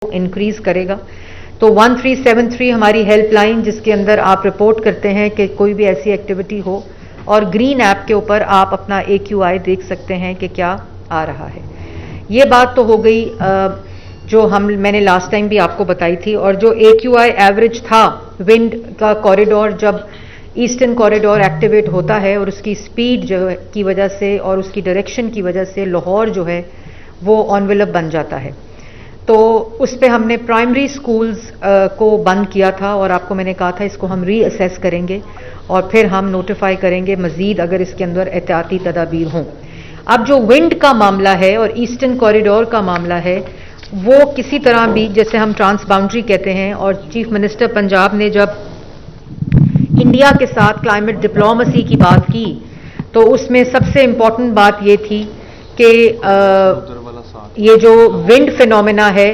Increase करेगा। तो 1373 हमारी हेल्पलाइन, जिसके अंदर आप रिपोर्ट करते हैं कि कोई भी ऐसी एक्टिविटी हो, और ग्रीन ऐप के ऊपर आप अपना AQI देख सकते हैं कि क्या आ रहा है। ये बात तो हो गई जो मैंने लास्ट टाइम भी आपको बताई थी। और जो AQI एवरेज था विंड का कॉरिडोर, जब ईस्टर्न कॉरिडोर एक्टिवेट होता है और उसकी स्पीड जो है की वजह से और उसकी डायरेक्शन की वजह से लाहौर जो है वो एनवेलप बन जाता है। तो उस पर हमने प्राइमरी स्कूल्स को बंद किया था और आपको मैंने कहा था इसको हम रीअसेस करेंगे और फिर हम नोटिफाई करेंगे मजीद अगर इसके अंदर एहतियाती तदाबीर हों। अब जो विंड का मामला है और ईस्टर्न कॉरिडोर का मामला है, वो किसी तरह भी, जैसे हम ट्रांस बाउंड्री कहते हैं, और चीफ मिनिस्टर पंजाब ने जब इंडिया के साथ क्लाइमेट डिप्लोमेसी की बात की तो उसमें सबसे इम्पॉर्टेंट बात ये थी कि ये जो विंड फिनोमेना है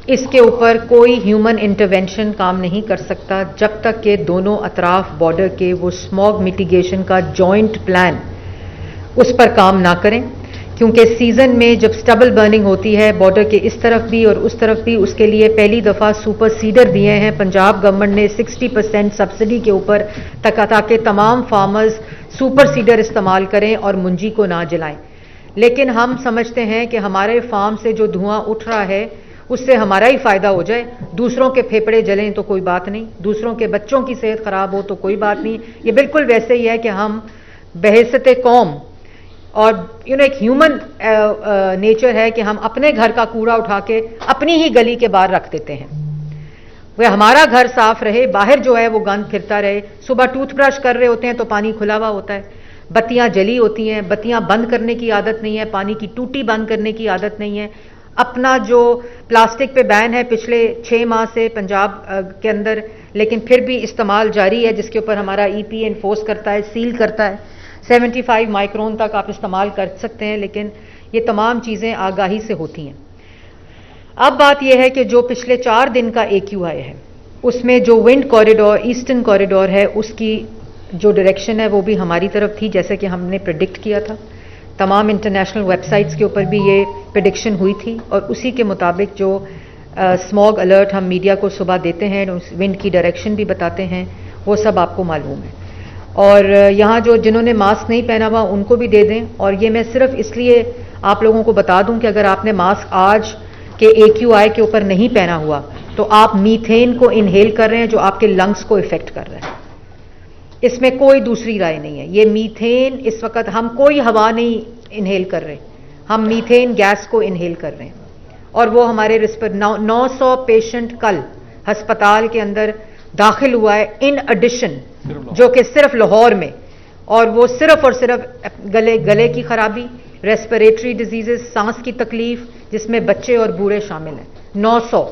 इसके ऊपर कोई ह्यूमन इंटरवेंशन काम नहीं कर सकता जब तक कि दोनों अतराफ बॉर्डर के वो स्मॉग मिटिगेशन का जॉइंट प्लान उस पर काम ना करें। क्योंकि सीजन में जब स्टबल बर्निंग होती है बॉर्डर के इस तरफ भी और उस तरफ भी, उसके लिए पहली दफ़ा सुपर सीडर दिए हैं पंजाब गवर्नमेंट ने 60% सब्सिडी के ऊपर, ताकि तमाम फार्मर्स सुपर सीडर इस्तेमाल करें और मुंजी को ना जलाएं। लेकिन हम समझते हैं कि हमारे फार्म से जो धुआं उठ रहा है उससे हमारा ही फायदा हो जाए, दूसरों के फेफड़े जलें तो कोई बात नहीं, दूसरों के बच्चों की सेहत खराब हो तो कोई बात नहीं। ये बिल्कुल वैसे ही है कि हम बहैसियत कौम और एक ह्यूमन नेचर है कि हम अपने घर का कूड़ा उठा के अपनी ही गली के बाहर रख देते हैं। वह हमारा घर साफ रहे, बाहर जो है वो गंद फिरता रहे। सुबह टूथब्रश कर रहे होते हैं तो पानी खुला हुआ होता है, बत्तियां जली होती हैं, बत्तियां बंद करने की आदत नहीं है, पानी की टूटी बंद करने की आदत नहीं है। अपना जो प्लास्टिक पे बैन है पिछले 6 माह से पंजाब के अंदर, लेकिन फिर भी इस्तेमाल जारी है, जिसके ऊपर हमारा EPA इन्फोर्स करता है, सील करता है। 75 माइक्रोन तक आप इस्तेमाल कर सकते हैं, लेकिन ये तमाम चीज़ें आगाही से होती हैं। अब बात यह है कि जो पिछले 4 दिन का AQI है उसमें जो विंड कॉरिडोर, ईस्टर्न कॉरिडोर है, उसकी जो डायरेक्शन है वो भी हमारी तरफ थी, जैसे कि हमने प्रेडिक्ट किया था। तमाम इंटरनेशनल वेबसाइट्स के ऊपर भी ये प्रेडिक्शन हुई थी और उसी के मुताबिक जो स्मॉग अलर्ट हम मीडिया को सुबह देते हैं, उस विंड की डायरेक्शन भी बताते हैं, वो सब आपको मालूम है। और यहाँ जो जिन्होंने मास्क नहीं पहना हुआ उनको भी दे दें। और ये मैं सिर्फ इसलिए आप लोगों को बता दूं कि अगर आपने मास्क आज के AQI के ऊपर नहीं पहना हुआ तो आप मीथेन को इनहेल कर रहे हैं जो आपके लंग्स को इफेक्ट कर रहा है। इसमें कोई दूसरी राय नहीं है। ये मीथेन, इस वक्त हम कोई हवा नहीं इनहेल कर रहे, हम मीथेन गैस को इनहेल कर रहे हैं। और वो हमारे 900 पेशेंट कल अस्पताल के अंदर दाखिल हुआ है इन एडिशन, जो कि सिर्फ लाहौर में, और वो सिर्फ और सिर्फ गले की खराबी, रेस्पिरेटरी डिजीजेस, सांस की तकलीफ, जिसमें बच्चे और बूढ़े शामिल हैं। 900।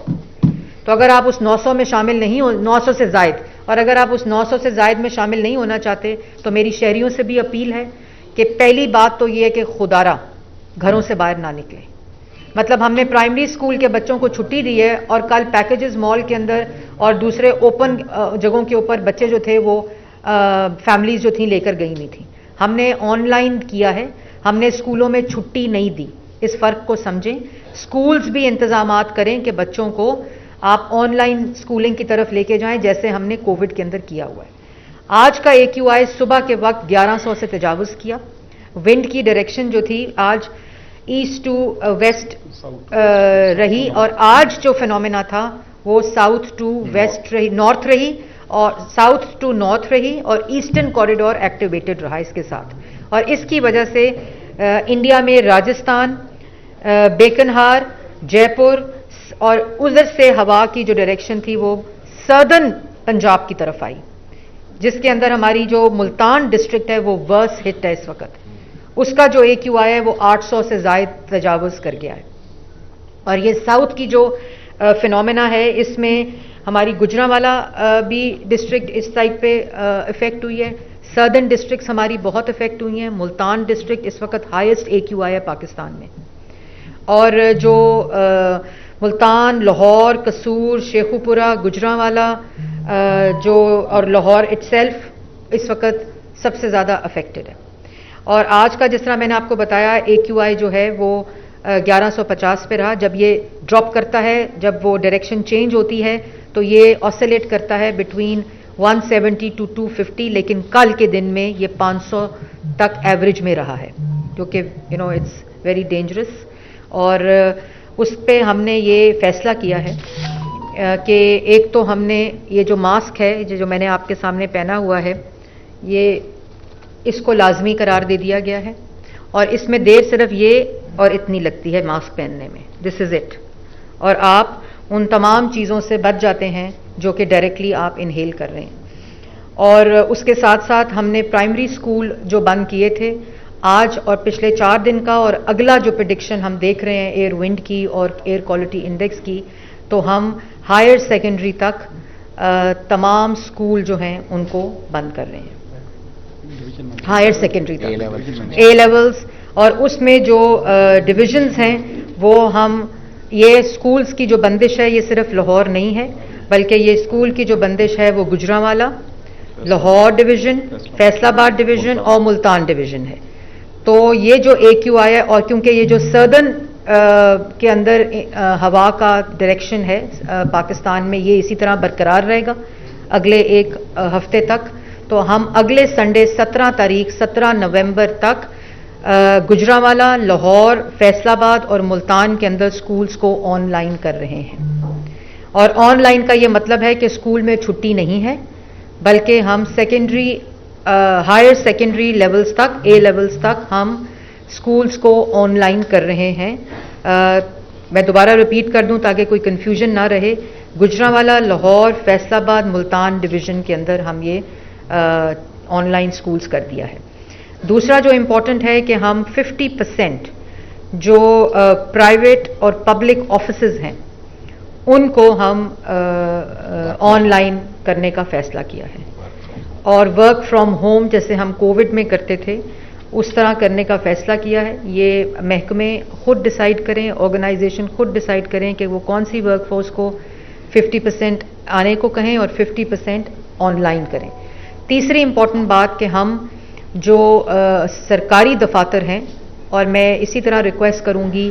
तो अगर आप उस 900 में शामिल नहीं हो, 900 से जायद, और अगर आप उस 900 से जायद में शामिल नहीं होना चाहते तो मेरी शहरियों से भी अपील है कि पहली बात तो ये है कि खुदारा घरों से बाहर ना निकले। मतलब हमने प्राइमरी स्कूल के बच्चों को छुट्टी दी है और कल पैकेजेस मॉल के अंदर और दूसरे ओपन जगहों के ऊपर बच्चे जो थे वो फैमिलीज जो थी लेकर गई नहीं थी। हमने ऑनलाइन किया है, हमने स्कूलों में छुट्टी नहीं दी। इस फर्क को समझें। स्कूल्स भी इंतजामात करें कि बच्चों को आप ऑनलाइन स्कूलिंग की तरफ लेके जाएं, जैसे हमने कोविड के अंदर किया हुआ है। आज का AQI सुबह के वक्त 1100 से तजावुज किया। विंड की डायरेक्शन जो थी आज ईस्ट टू वेस्ट रही, और आज जो फिनोमेना था वो साउथ टू वेस्ट रही, नॉर्थ रही, और साउथ टू नॉर्थ रही, और ईस्टर्न कॉरिडोर एक्टिवेटेड रहा इसके साथ। और इसकी वजह से इंडिया में राजस्थान, बेकनहार, जयपुर और उधर से हवा की जो डायरेक्शन थी वो सदर्न पंजाब की तरफ आई, जिसके अंदर हमारी जो मुल्तान डिस्ट्रिक्ट है वो वर्स हिट है इस वक्त। उसका जो AQI है वो 800 से जायद तजावुज कर गया है। और ये साउथ की जो फिनोमेना है इसमें हमारी गुजरांवाला भी डिस्ट्रिक्ट इस साइड पे इफेक्ट हुई है, सदर्न डिस्ट्रिक्ट्स हमारी बहुत इफेक्ट हुई हैं। मुल्तान डिस्ट्रिक्ट इस वक्त हाईएस्ट AQI है पाकिस्तान में। और जो मुल्तान, लाहौर, कसूर, शेखुपुरा, गुजरांवाला जो और लाहौर इटसेल्फ इस वक्त सबसे ज़्यादा अफेक्टेड है। और आज का जिस तरह मैंने आपको बताया AQI जो है वो 1150 पे रहा। जब ये ड्रॉप करता है, जब वो डायरेक्शन चेंज होती है, तो ये ऑसिलेट करता है बिटवीन 170 टू 250, लेकिन कल के दिन में ये 500 तक एवरेज में रहा है, क्योंकि इट्स वेरी डेंजरस। और उस पे हमने ये फैसला किया है कि एक तो हमने ये जो मास्क है, जो मैंने आपके सामने पहना हुआ है, ये इसको लाजमी करार दे दिया गया है, और इसमें देर सिर्फ ये और इतनी लगती है मास्क पहनने में, दिस इज़ इट। और आप उन तमाम चीज़ों से बच जाते हैं जो कि डायरेक्टली आप इनहेल कर रहे हैं। और उसके साथ साथ हमने प्राइमरी स्कूल जो बंद किए थे, आज और पिछले 4 दिन का और अगला जो प्रेडिक्शन हम देख रहे हैं एयर विंड की और एयर क्वालिटी इंडेक्स की, तो हम हायर सेकेंडरी तक तमाम स्कूल जो हैं उनको बंद कर रहे हैं, हायर सेकेंडरी तक ए लेवल्स। और उसमें जो डिविजन्स हैं वो हम, ये स्कूल्स की जो बंदिश है ये सिर्फ लाहौर नहीं है, बल्कि ये स्कूल की जो बंदिश है वो गुजरांवाला, लाहौर डिवीज़न, फैसलाबाद डिवीज़न और मुल्तान डिवीज़न है। तो ये जो AQI है, और क्योंकि ये जो सर्दर्न के अंदर हवा का डायरेक्शन है पाकिस्तान में, ये इसी तरह बरकरार रहेगा अगले एक हफ्ते तक, तो हम अगले संडे 17 नवंबर तक गुजरांवाला, लाहौर, फैसलाबाद और मुल्तान के अंदर स्कूल्स को ऑनलाइन कर रहे हैं। और ऑनलाइन का ये मतलब है कि स्कूल में छुट्टी नहीं है, बल्कि हम सेकेंडरी, हायर सेकेंडरी लेवल्स तक, ए लेवल्स तक हम स्कूल्स को ऑनलाइन कर रहे हैं। मैं दोबारा रिपीट कर दूं ताकि कोई कन्फ्यूजन ना रहे, गुजरांवाला, लाहौर, फैसलाबाद, मुल्तान डिवीज़न के अंदर हम ये ऑनलाइन स्कूल्स कर दिया है। दूसरा जो इम्पोर्टेंट है कि हम 50% जो प्राइवेट और पब्लिक ऑफिसेज हैं उनको हम ऑनलाइन करने का फैसला किया है, और वर्क फ्रॉम होम जैसे हम कोविड में करते थे उस तरह करने का फैसला किया है। ये महकमे खुद डिसाइड करें, ऑर्गेनाइजेशन खुद डिसाइड करें कि वो कौन सी वर्कफोर्स को 50% आने को कहें और 50% ऑनलाइन करें। तीसरी इम्पॉर्टेंट बात कि हम जो सरकारी दफातर हैं, और मैं इसी तरह रिक्वेस्ट करूंगी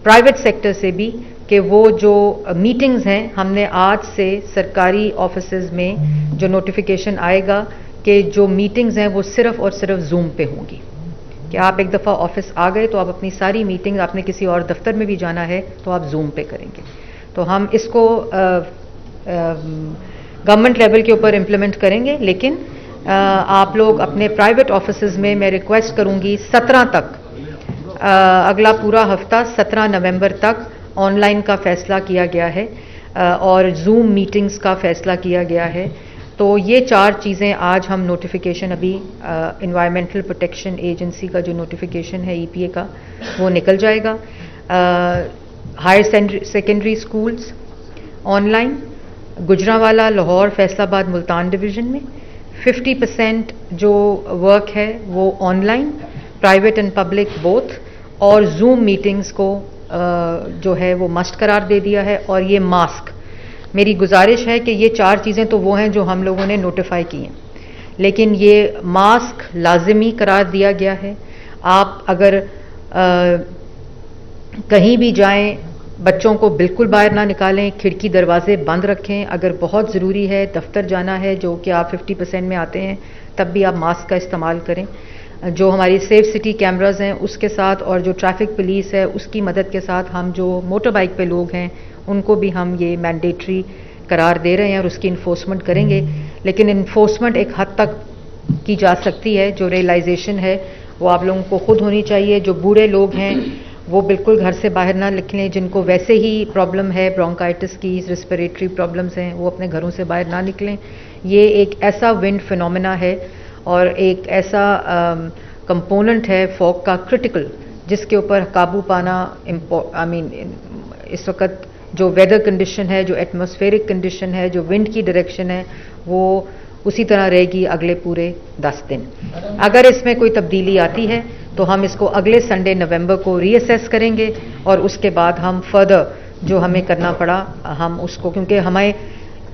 प्राइवेट सेक्टर से भी कि वो जो मीटिंग्स हैं, हमने आज से सरकारी ऑफिसेज में जो नोटिफिकेशन आएगा कि जो मीटिंग्स हैं वो सिर्फ और सिर्फ जूम पे होंगी, कि आप एक दफ़ा ऑफिस आ गए तो आप अपनी सारी मीटिंग, आपने किसी और दफ्तर में भी जाना है तो आप जूम पे करेंगे। तो हम इसको गवर्नमेंट लेवल के ऊपर इम्प्लीमेंट करेंगे, लेकिन आप लोग अपने प्राइवेट ऑफिसेज में, मैं रिक्वेस्ट करूंगी 17 तक, अगला पूरा हफ्ता 17 नवंबर तक ऑनलाइन का फैसला किया गया है और जूम मीटिंग्स का फैसला किया गया है। तो ये 4 चीज़ें आज हम नोटिफिकेशन, अभी एनवायरमेंटल प्रोटेक्शन एजेंसी का जो नोटिफिकेशन है EPA का, वो निकल जाएगा। Higher secondary schools online, Gujranwala, Lahore, Faisalabad, Multan division में 50% जो वर्क है वो online, private and public both, और जूम मीटिंग्स को जो है वो मस्ट करार दे दिया है। और ये मास्क, मेरी गुजारिश है कि ये 4 चीज़ें तो वो हैं जो हम लोगों ने नोटिफाई की हैं, लेकिन ये मास्क लाजिमी करार दिया गया है। आप अगर कहीं भी जाएं, बच्चों को बिल्कुल बाहर ना निकालें, खिड़की दरवाजे बंद रखें। अगर बहुत ज़रूरी है, दफ्तर जाना है जो कि आप 50% में आते हैं, तब भी आप मास्क का इस्तेमाल करें। जो हमारी सेफ सिटी कैमराज हैं उसके साथ, और जो ट्रैफिक पुलिस है उसकी मदद के साथ, हम जो मोटर बाइक पे लोग हैं उनको भी हम ये मैंडेटरी करार दे रहे हैं और उसकी इन्फोर्समेंट करेंगे। लेकिन इन्फोर्समेंट एक हद तक की जा सकती है, जो रियलाइजेशन है वो आप लोगों को खुद होनी चाहिए। जो बूढ़े लोग हैं वो बिल्कुल घर से बाहर ना निकलें, जिनको वैसे ही प्रॉब्लम है, ब्रोंकाइटिस की, रेस्पिरेटरी प्रॉब्लम्स हैं, वो अपने घरों से बाहर ना निकलें। ये एक ऐसा विंड फिनोमेना है और एक ऐसा कंपोनेंट है फॉग का क्रिटिकल, जिसके ऊपर काबू पाना इस वक्त जो वेदर कंडीशन है, जो एटमॉस्फेरिक कंडीशन है, जो विंड की डायरेक्शन है, वो उसी तरह रहेगी अगले पूरे 10 दिन। अगर इसमें कोई तब्दीली आती है तो हम इसको अगले संडे नवंबर को रीअसेस करेंगे, और उसके बाद हम फर्दर जो हमें करना पड़ा हम उसको, क्योंकि हमें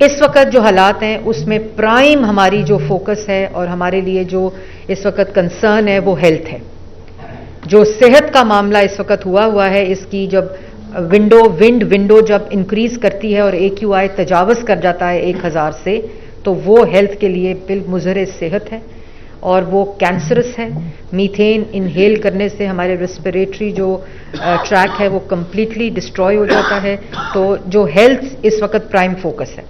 इस वक्त जो हालात हैं उसमें प्राइम हमारी जो फोकस है और हमारे लिए जो इस वक्त कंसर्न है वो हेल्थ है। जो सेहत का मामला इस वक्त हुआ है, इसकी जब विंड विंडो जब इंक्रीज करती है और AQI तजावज़ कर जाता है 1000 से, तो वो हेल्थ के लिए मुज़र सेहत है और वो कैंसरस है। मीथेन इनहेल करने से हमारे रेस्पिरेटरी जो ट्रैक है वो कम्प्लीटली डिस्ट्रॉय हो जाता है। तो जो हेल्थ इस वक्त प्राइम फोकस है।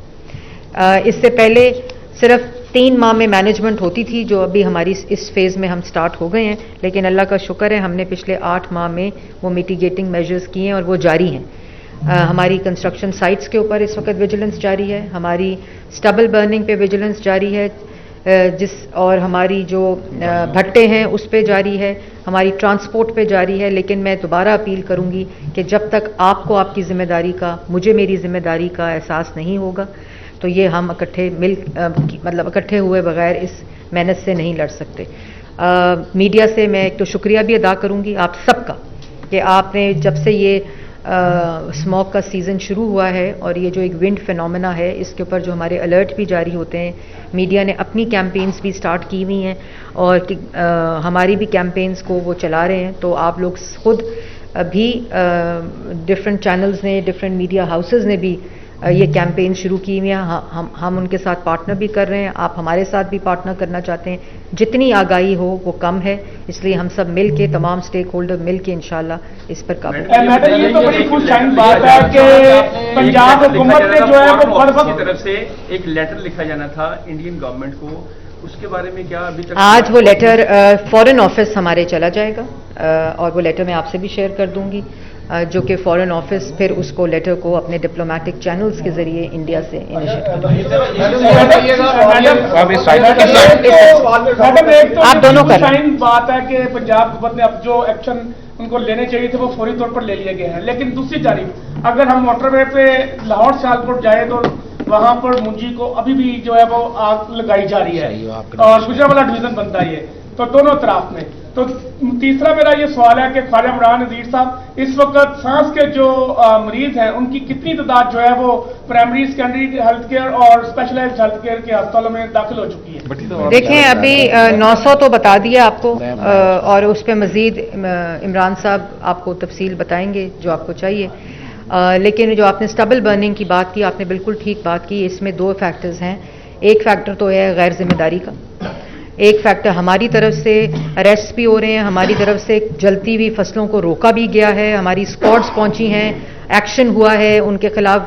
इससे पहले सिर्फ 3 माह में मैनेजमेंट होती थी, जो अभी हमारी इस फेज़ में हम स्टार्ट हो गए हैं, लेकिन अल्लाह का शुक्र है हमने पिछले 8 माह में वो मिटिगेटिंग मेजर्स किए हैं और वो जारी हैं। हमारी कंस्ट्रक्शन साइट्स के ऊपर इस वक्त विजिलेंस जारी है, हमारी स्टबल बर्निंग पे विजिलेंस जारी है, और हमारी जो भट्टे हैं उस पे जारी है, हमारी ट्रांसपोर्ट पे जारी है। लेकिन मैं दोबारा अपील करूंगी कि जब तक आपको आपकी जिम्मेदारी का, मुझे मेरी जिम्मेदारी का एहसास नहीं होगा, तो ये हम इकट्ठे हुए बगैर इस मेहनत से नहीं लड़ सकते। मीडिया से मैं एक तो शुक्रिया भी अदा करूंगी आप सबका कि आपने जब से ये स्मॉग का सीज़न शुरू हुआ है और ये जो एक विंड फिनोमेना है, इसके ऊपर जो हमारे अलर्ट भी जारी होते हैं, मीडिया ने अपनी कैंपेन्स भी स्टार्ट की हुई हैं और हमारी भी कैंपेन्स को वो चला रहे हैं। तो आप लोग खुद भी डिफरेंट चैनल्स ने, डिफरेंट मीडिया हाउसेस ने भी ये कैंपेन शुरू की हुई है। हम उनके साथ पार्टनर भी कर रहे हैं, आप हमारे साथ भी पार्टनर करना चाहते हैं। जितनी आगाही हो वो कम है, इसलिए हम सब मिल के, तमाम स्टेक होल्डर मिल के इंशाल्लाह इस पर काबू। मैडम, ये तो बड़ी खुशहाल बात है कि पंजाब हुकूमत ने जो है वो की तरफ से एक लेटर लिखा जाना था इंडियन गवर्नमेंट को, उसके बारे में क्या अभी तक? आज वो लेटर फॉरेन ऑफिस हमारे चला जाएगा और वो लेटर मैं आपसे भी शेयर कर दूंगी, जो कि फॉरेन ऑफिस फिर उसको लेटर को अपने डिप्लोमेटिक चैनल्स के जरिए इंडिया से इनिशिएट आप दोनों कर रहे हैं। बात है कि पंजाब हुकूमत ने अब जो एक्शन उनको लेने चाहिए थे वो फौरी तौर पर ले लिए गए हैं, लेकिन दूसरी जानिब अगर हम मोटरवे पे लाहौर सियालकोट जाए तो वहां पर मुंजी को अभी भी जो है वो आग लगाई जा रही है और गुजरावाला डिवीजन बनता है, तो दोनों तरफ में। तो तीसरा मेरा ये सवाल है कि ख्वाजा इमरान नज़ीर साहब, इस वक्त सांस के जो मरीज हैं उनकी कितनी तादाद जो है वो प्राइमरी, सेकेंडरी हेल्थ केयर और स्पेशलाइज्ड हेल्थ केयर के अस्पतालों में दाखिल हो चुकी है? देखें, अभी 900 तो बता दिया आपको और उस पर मजीद इमरान साहब आपको तफसील बताएंगे जो आपको चाहिए। लेकिन जो आपने स्टबल बर्निंग की बात की, आपने बिल्कुल ठीक बात की। इसमें 2 फैक्टर्स हैं। एक फैक्टर तो है गैर जिम्मेदारी का, एक फैक्टर हमारी तरफ से अरेस्ट भी हो रहे हैं, हमारी तरफ से जलती हुई फसलों को रोका भी गया है, हमारी स्क्वाड्स पहुंची हैं, एक्शन हुआ है, उनके खिलाफ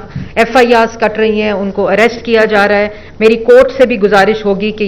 FIRs कट रही हैं, उनको अरेस्ट किया जा रहा है। मेरी कोर्ट से भी गुजारिश होगी कि